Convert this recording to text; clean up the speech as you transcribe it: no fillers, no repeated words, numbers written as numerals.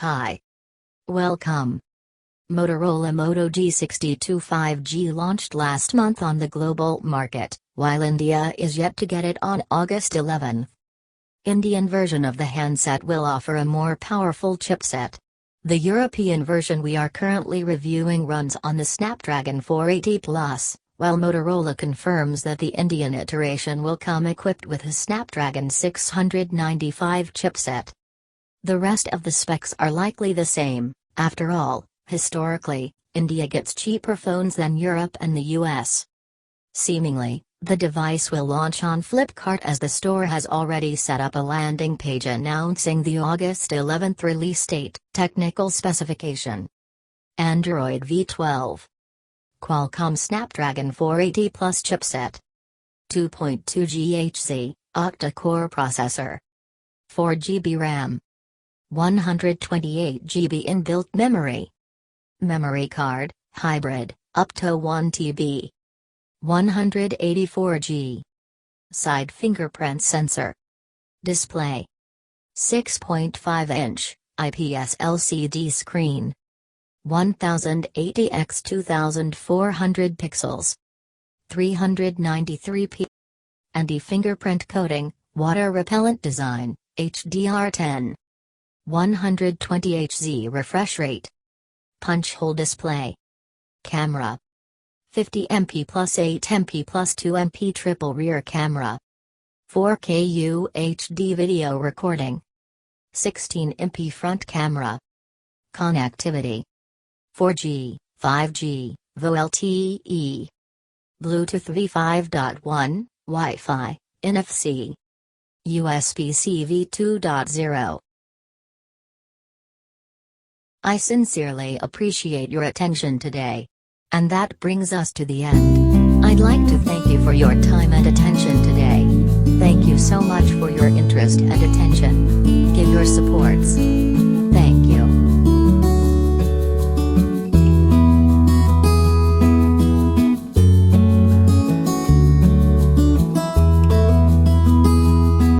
Hi. Welcome. Motorola Moto G62 5G launched last month on the global market, while India is yet to get it on August 11. Indian version of the handset will offer a more powerful chipset. The European version we are currently reviewing runs on the Snapdragon 480 Plus, while Motorola confirms that the Indian iteration will come equipped with a Snapdragon 695 chipset. The rest of the specs are likely the same. After all, historically, India gets cheaper phones than Europe and the US. Seemingly, the device will launch on Flipkart as the store has already set up a landing page announcing the August 11 release date. Technical specification: Android V12. Qualcomm Snapdragon 480 Plus chipset. 2.2 GHz, octa-core processor. 4 GB RAM. 128 GB inbuilt memory. Memory card, hybrid, up to 1 TB. 184 G. Side fingerprint sensor. Display: 6.5-inch, IPS LCD screen. 1080 x 2400 pixels. 393p. Anti-fingerprint coating, water-repellent design, HDR10. 120 Hz refresh rate. Punch hole display. Camera: 50 MP plus 8 MP plus 2 MP triple rear camera. 4K UHD video recording. 16 MP front camera. Connectivity: 4G, 5G, VoLTE. Bluetooth V5.1, Wi-Fi, NFC. USB-C V2.0. I sincerely appreciate your attention today. And that brings us to the end. I'd like to thank you for your time and attention today. Thank you so much for your interest and attention. Give your supports. Thank you.